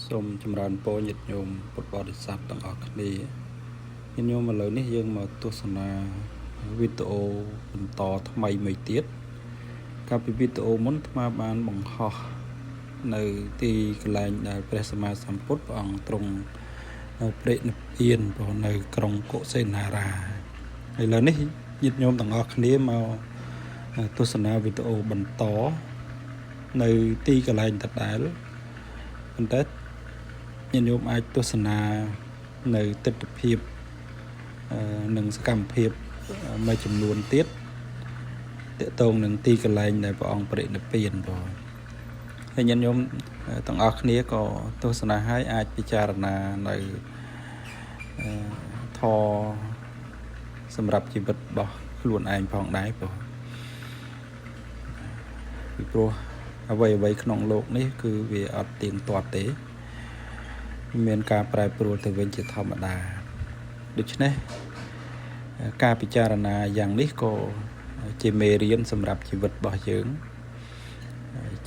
សូមចម្រើនពរញាតិញោមពុទ្ធបរិស័ទទាំងអស់គ្នាញាតិញោមឥឡូវនេះយើងមកទស្សនាវីដេអូបន្តថ្មីមួយទៀតកាលពីវីដេអូមុនអាត្មាបានបង្ហោះនៅទីកន្លែងដែលព្រះសម្មាសម្ពុទ្ធព្រះអង្គទ្រង់ប្រេកនិព្វាននៅក្រុងកុសិនារាឥឡូវនេះញាតិញោមទាំងអស់គ្នាមកទស្សនាវីដេអូបន្តនៅទីកន្លែងដដែលប៉ុន្តែញាតិញោមអាចទស្សនានៅទិដ្ឋភាពនិងសកម្មភាពមួយចំនួនទៀតទាក់ទងនឹងទីកន្លែងដែលព្រះអង្គបរិនិព្វានបងហើយញាតិញោមទាំងអស់គ្នាក៏ទស្សនាឲ្យអាចពិចារណានៅធម៌សម្រាប់ជីវិតរបស់ខ្លួនឯងផងដែរបងពីព្រោះអ្វីក្នុងโลกនេះគឺវាអត់ទៀងទាត់ទេមានការប្រែប្រួលទៅវិញជាធម្មតាដូច្នេះការពិចារណាយ៉ាងនេះក៏ជាមេរៀនសម្រាប់ជីវិតរបស់យើង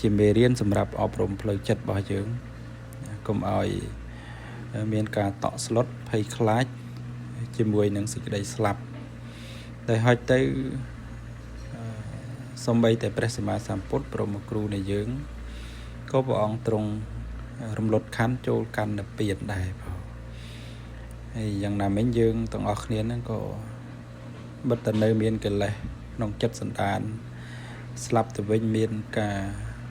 ជាមេរៀនសម្រាប់អប់រំផ្លូវចិត្តរបស់យើងកុំឲ្យមានការតក់ស្លុតភ័យខ្លាចជាមួយនឹងសេចក្តីស្លាប់ដែលហុចទៅសូម្បីតែព្រះសម្មាសម្ពុទ្ធព្រមគ្រូនៃយើងក៏ព្រះអង្គទ្រង់រំលត់ខណ្ឌចូលកាន់និព្វានដែរបងហើយយ៉ាងណាមិញយើងទាំងអស់គ្នាហ្នឹងក៏បិទតែនៅមានកិលេសក្នុងចិត្តសន្តានស្លាប់ទៅវិញមានការ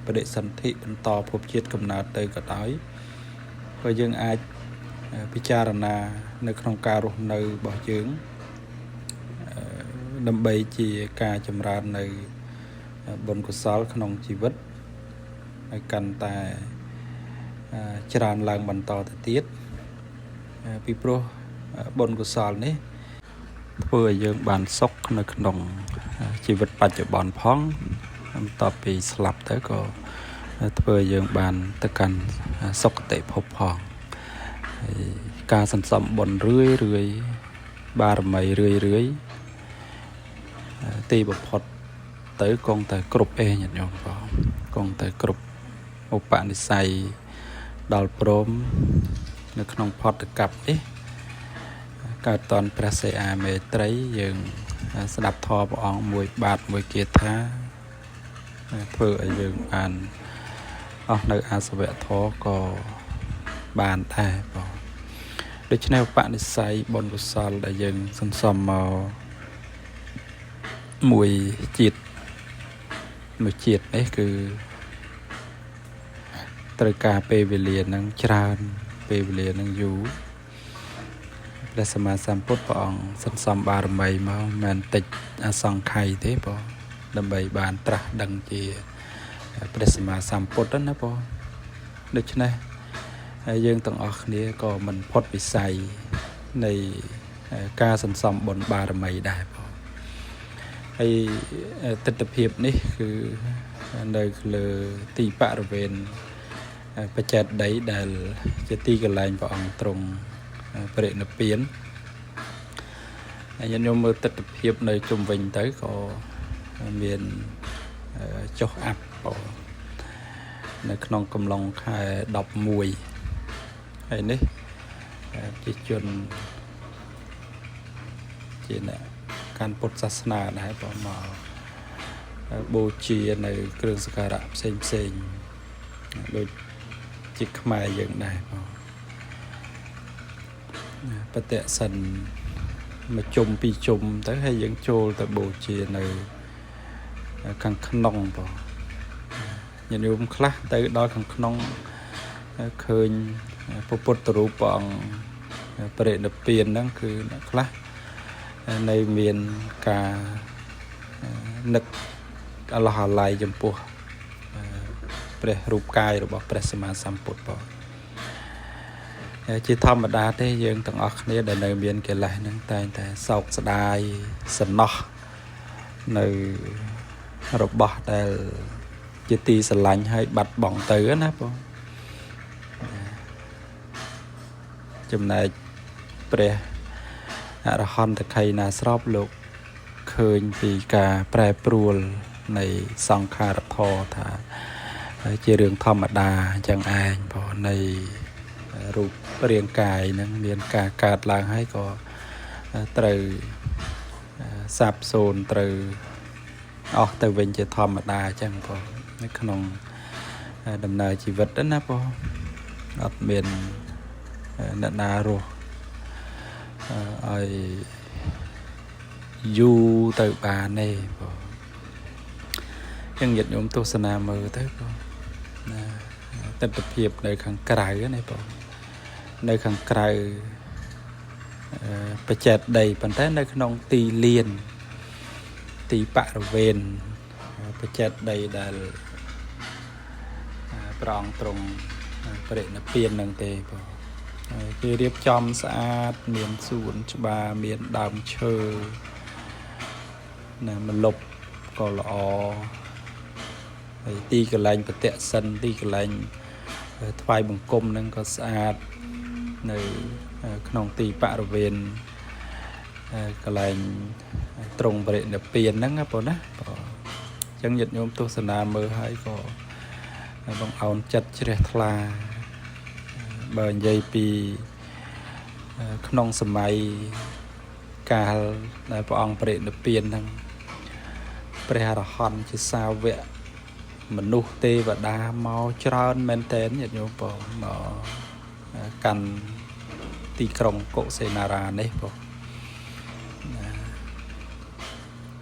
បដិសន្ធិបន្តភពជាតិកំណើតទៅក៏ដោយក៏យើងអាចពិចារណានៅក្នុងការរស់នៅរបស់យើងដើម្បីជាការចម្រើននៅបុណ្យកុសលក្នុងជីវិតឲ្យកាន់តែច្រើនឡើងបន្តទៅទៀតពីព្រោះបុណ្យកុសលនេះធ្វើឲ្យយើងបានសុខនៅក្នុងជីវិតបច្ចុប្បន្នផងបន្ទាប់ពីស្លាប់ទៅក៏ធ្វើឲ្យយើងបានទៅកាន់សុគតិភពផងហើយការសន្សំបុណ្យរឿយបារមីរឿយទីបំផុតទៅគង់តែគ្រប់ញាតិញោមបងគង់តែគ្រប់ឧបនិស្ស័យដល់ព្រមនៅក្នុងផតកັບនេះកើតតនព្រះសិអាមេត្រីយើងស្ដាប់ធម៌ព្រះអង្គមួយបាតមួយគាថាធ្វើឲ្យយើងបានអស់នៅអាសវៈធម៌ក៏បានដែរបងដូច្នេះឧបនិស្ស័យបុណ្យកុសលដែលយើងសន្សំមកមួយជាតិនេះគឺត្រូវការពេលវេលានឹងច្រើនពេលវេលានឹងយូរព្រះសម្មាសម្ពុទ្ធព្រះអង្គសន្សំបារមីមកមិនមែនតិចអសង្ខ័យទេបងដើម្បីបានត្រាស់ដឹងជាព្រះសម្មាសម្ពុទ្ធណាបងដូច្នេះហើយយើងទាំងអស់គ្នាក៏មិនផុតវិស័យនៃការសន្សំបុណ្យបារមីដែរបងហើយទិដ្ឋភាពនេះគឺនៅលើទីបរិវេណបច្ចេតដីដែលជាទីកន្លែងព្រះអង្គទ្រង់បរិនិព្វានហើយញាតិញោមមើលទិដ្ឋភាពនៅជុំវិញទៅក៏មានចុះអាប់នៅក្នុងកំឡុងខែ11ហើយនេះជាជនជាអ្នកកាន់ពុទ្ធសាសនាដែរបងមកបូជានៅគ្រឿងសក្ការៈផ្សេងដូចជាខ្មែរយើងដែរបងបតិសិនមួយជុំពីរជុំទៅហើយយើងចូលទៅបូជានៅខាងក្នុងបងញាតិញោមខ្លះទៅដល់ខាងក្នុងឃើញព្រះពុទ្ធរូបព្រះអង្គបរិនិព្វានហ្នឹងគឺអ្នកខ្លះនៅមានការនឹកអឡោះអាល័យចំពោះព្រះរូបកាយរបស់ព្រះសម្មាសម្ពុទ្ធបងជាធម្មតាទេយើងទាំងអស់គ្នាដែលនៅមានកិលេសហ្នឹងតែងតែសោកស្ដាយសំណោះនៅរបស់ដែលជាទីស្រឡាញ់ហើយបាត់បង់ទៅណាបងចំណែកព្រះអរហន្តខៃណាស្របលោកឃើញពីការប្រែប្រួលនៃសង្ខារធម៌ថាជារឿងធម្មតាអញ្ចឹងឯងបងនៃ រូបរាងកាយនឹងមានការកើតឡើងហើយក៏ត្រូវសាបសូន្យត្រូវអស់ទៅវិញជាធម្មតាអញ្ចឹងបងនៅក្នុងដំណើរជីវិតណាបងអត់មានអ្នកណារស់ឲ្យយូរទៅបានទេបងអញ្ចឹងញាតិញោមទស្សនាមើលទៅបងណាទិដ្ឋភាពនៅខាងក្រៅណាបងនៅខាងក្រៅបច្ចេកដីប៉ុន្តែនៅក្នុងទីលានទីបរិវេណបច្ចេកដីដែលប្រងត្រង់បរិនិព្វាននឹងទេបងគេរៀបចំស្អាតមានសួនច្បារមានដើមឈើណាម្លប់ក៏ល្អហើយទីកន្លែងប្រតិសិនទីកន្លែងថ្វាយបង្គំហ្នឹងក៏ស្អាតនៅក្នុងទីបរិវេណកន្លែងត្រង់បរិនិព្វានហ្នឹងបងណាបងអញ្ចឹងញាតិញោមទស្សនាមើលហើយក៏បងអោនចិត្តជ្រះថ្លាបើនិយាយពីក្នុងសម័យកាលដែលព្រះអង្គបរិនិព្វានហ្នឹងព្រះអរហន្តជាសាវកមនុស្សទេវតាមកច្រើនមែនទែនញាតិញោមបងមកកាន់ទីក្រុងកុសេនារានេះបង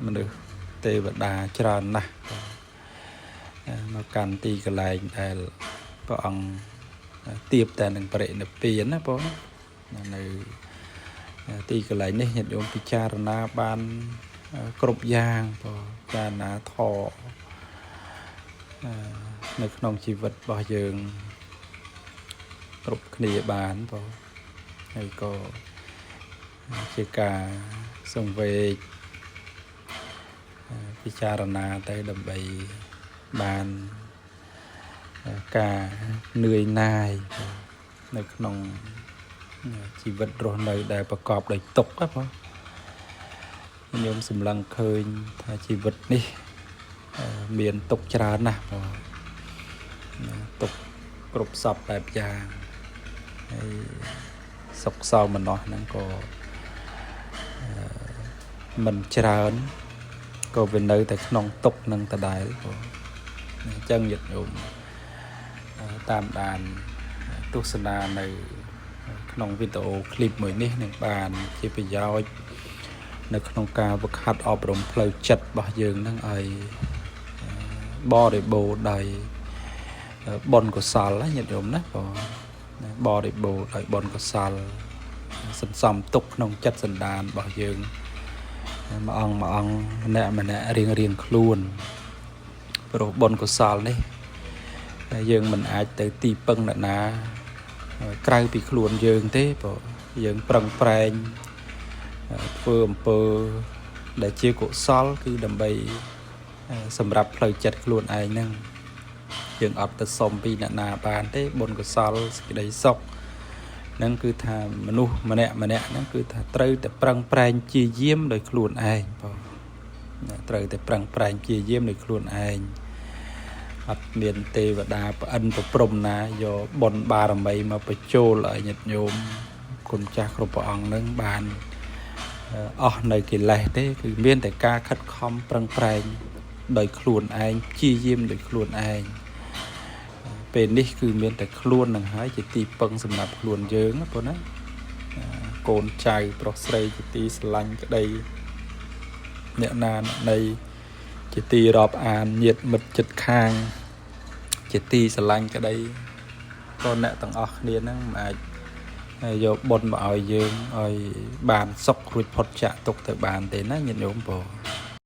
មនុស្សទេវតាច្រើនណាស់មកកាន់ទីកន្លែងដែលព្រះអង្គទៀបតែនឹងបរិនិព្វានណាបងនៅទីកន្លែងនេះញាតិញោមពិចារណាបានគ្រប់យ៉ាងបងពិចារណាធម៌នៅក្នុងជីវិតរបស់យើងគ្រប់គ្នាបានបងហើយក៏ជាការសង្វេគពិចារណាទៅដើម្បីបានការនឿយណាយនៅក្នុងជីវិតរស់នៅដែលប្រកបដោយទុក្ខណាបងខ្ញុំសម្លឹងឃើញថាជីវិតនេះមានទុក្ខច្រើនណាស់បងទុក្ខគ្រប់សពបែបយ៉ាងហើយសុខសោមនស្សហ្នឹងក៏មិនច្រើនក៏វានៅតែក្នុងទុក្ខនឹងដដែលបងអញ្ចឹងញាតិញោមតាមដានទស្សនានៅក្នុងវីដេអូឃ្លីបមួយនេះនឹងបានជាប្រយោជន៍នៅក្នុងការវឹកហាត់អប់រំផ្លូវចិត្តរបស់យើងនឹងឲ្យបរិបូរណ៍ដោយបុណ្យកុសលញាតិញោមណាបងបរិបូរណ៍ដោយបុណ្យកុសលសន្សំទុកក្នុងចិត្តសន្តានរបស់យើងមួយអង្គម្នាក់រៀងខ្លួនព្រោះបុណ្យកុសលនេះយើងមិនអាចទៅទីពឹងអ្នកណាក្រៅពីខ្លួនយើងទេព្រោះយើងប្រឹងប្រែងធ្វើអំពើដែលជាកុសលគឺដើម្បីសម្រាប់ផ្លូវចិត្តខ្លួនឯងហ្នឹងយើងអត់ទៅសុំពីអ្នកណាបានទេបុណ្យកុសលសេចក្តីសុខហ្នឹងគឺថាមនុស្សម្នាក់ហ្នឹងគឺថាត្រូវតែប្រឹងប្រែងជាយាមដោយខ្លួនឯងបងត្រូវតែប្រឹងប្រែងជាយាមដោយខ្លួនឯងអត់មានទេវតាប្អិនប្រព្រំណាយកបុណ្យបារមីមកបញ្ចូលឲ្យញាតិញោមគុណចាស់គ្រប់ព្រះអង្គនឹងបានអស់នៅកិលេសទេគឺមានតែការខិតខំប្រឹងប្រែងដោយខ្លួនឯងព្យាយាមដោយខ្លួនឯងពេលនេះគឺមានតែខ្លួននឹងហើយជាទីពឹងសម្រាប់ខ្លួនយើងណាបងណាកូនចៅប្រុសស្រីជាទីស្រឡាញ់ក្តីអ្នកណានៃជាទីរាប់អានញាតិមិត្តជិតខាងជាទីស្រឡាញ់ក្តីក៏អ្នកទាំងអស់គ្នាហ្នឹងមិនអាចយកបុណ្យមកឲ្យយើងឲ្យបានសុខរួចផុតចាកទុក្ខទៅបានទេណាញាតិញោមបង